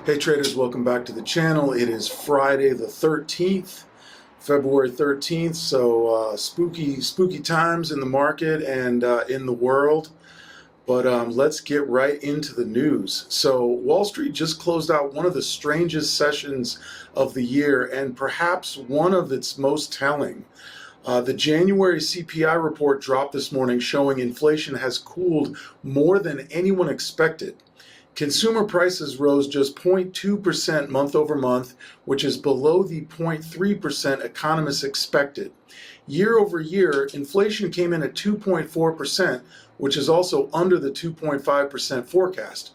Hey traders, welcome back to the channel. It is Friday the 13th, February 13th, so spooky times in the market and in the world. But let's get right into the news. So Wall Street just closed out one of the strangest sessions of the year and perhaps one of its most telling. The January CPI report dropped this morning showing inflation has cooled more than anyone expected. Consumer prices rose just 0.2% month over month, which is below the 0.3% economists expected. Year over year, inflation came in at 2.4%, which is also under the 2.5% forecast.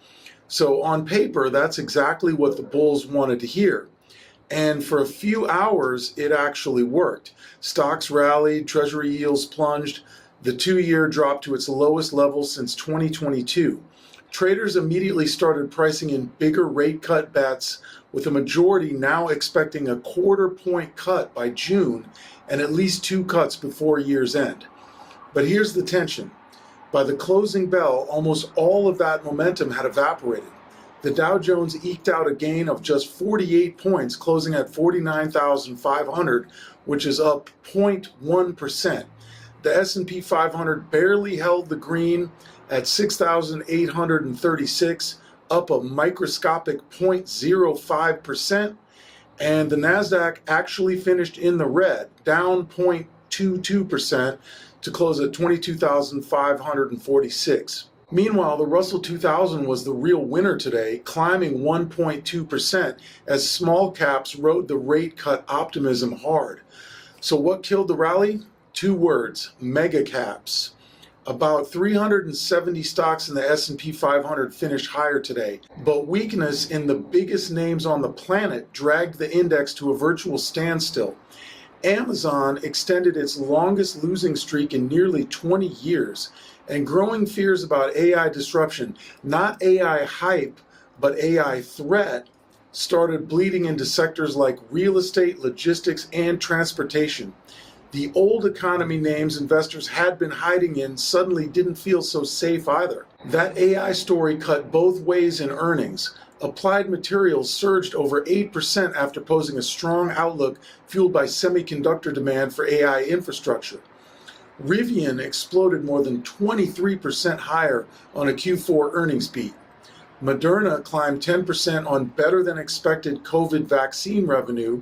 So on paper, that's exactly what the bulls wanted to hear. And for a few hours, it actually worked. Stocks rallied, treasury yields plunged, the 2-year dropped to its lowest level since 2022. Traders immediately started pricing in bigger rate cut bets, with a majority now expecting a quarter-point cut by June and at least 2 cuts before year's end. But here's the tension. By the closing bell, almost all of that momentum had evaporated. The Dow Jones eked out a gain of just 48 points, closing at 49,500, which is up 0.1%. The S&P 500 barely held the green at 6,836, up a microscopic 0.05%, and the Nasdaq actually finished in the red, down 0.22% to close at 22,546. Meanwhile, the Russell 2000 was the real winner today, climbing 1.2% as small caps rode the rate cut optimism hard. So what killed the rally? 2 words: mega caps. About 370 stocks in the S&P 500 finished higher today, but weakness in the biggest names on the planet dragged the index to a virtual standstill. Amazon extended its longest losing streak in nearly 20 years, and growing fears about AI disruption, not AI hype, but AI threat, started bleeding into sectors like real estate, logistics, and transportation. The old economy names investors had been hiding in suddenly didn't feel so safe either. That AI story cut both ways in earnings. Applied Materials surged over 8% after posing a strong outlook fueled by semiconductor demand for AI infrastructure. Rivian exploded more than 23% higher on a Q4 earnings beat. Moderna climbed 10% on better than expected COVID vaccine revenue,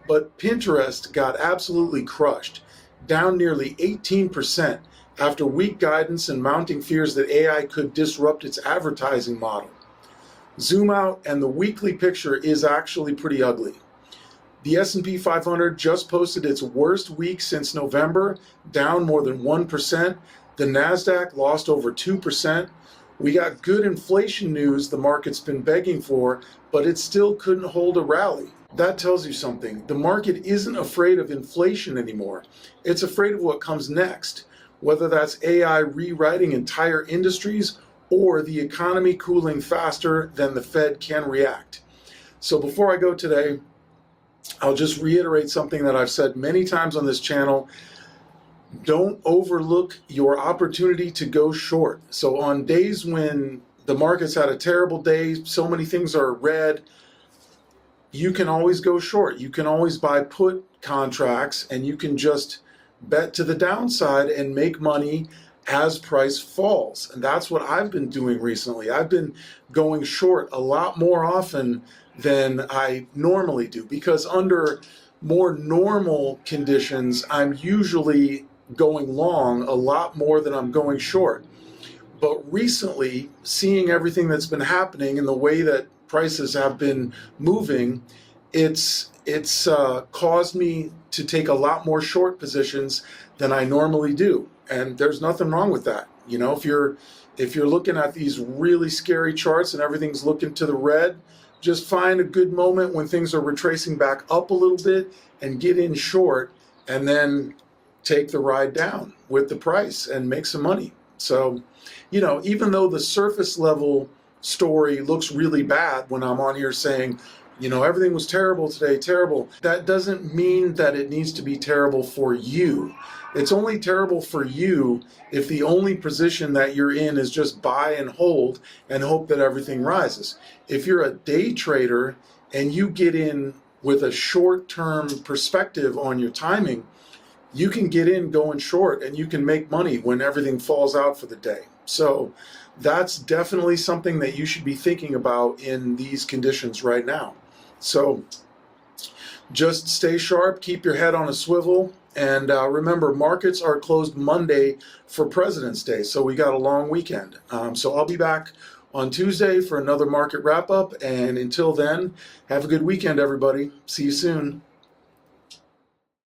but Pinterest got absolutely crushed, down nearly 18% after weak guidance and mounting fears that AI could disrupt its advertising model. Zoom out and the weekly picture is actually pretty ugly. The S&P 500 just posted its worst week since November, down more than 1%. The Nasdaq lost over 2%. We got good inflation news the market's been begging for, but it still couldn't hold a rally. That tells you something. The market isn't afraid of inflation anymore. It's afraid of what comes next, whether that's AI rewriting entire industries or the economy cooling faster than the Fed can react. So before I go today, I'll just reiterate something that I've said many times on this channel. Don't overlook your opportunity to go short. So on days when the market's had a terrible day, so many things are red, you can always go short. You can always buy put contracts and you can just bet to the downside and make money as price falls. And that's what I've been doing recently. I've been going short a lot more often than I normally do because under more normal conditions, I'm usually going long a lot more than I'm going short. But recently, seeing everything that's been happening and the way that prices have been moving, it's caused me to take a lot more short positions than I normally do. And there's nothing wrong with that. You know, if you're looking at these really scary charts and everything's looking to the red, just find a good moment when things are retracing back up a little bit and get in short and then take the ride down with the price and make some money. So, you know, even though the surface level story looks really bad when I'm on here saying Everything was terrible today, terrible. That doesn't mean that it needs to be terrible for you. It's only terrible for you if the only position that you're in is just buy and hold and hope that everything rises. If you're a day trader and you get in with a short-term perspective on your timing, you can get in going short and you can make money when everything falls out for the day. So that's definitely something that you should be thinking about in these conditions right now. So just stay sharp, keep your head on a swivel, and remember, markets are closed Monday for President's Day, so we got a long weekend. So I'll be back on Tuesday for another market wrap-up, and until then, have a good weekend, everybody. See you soon.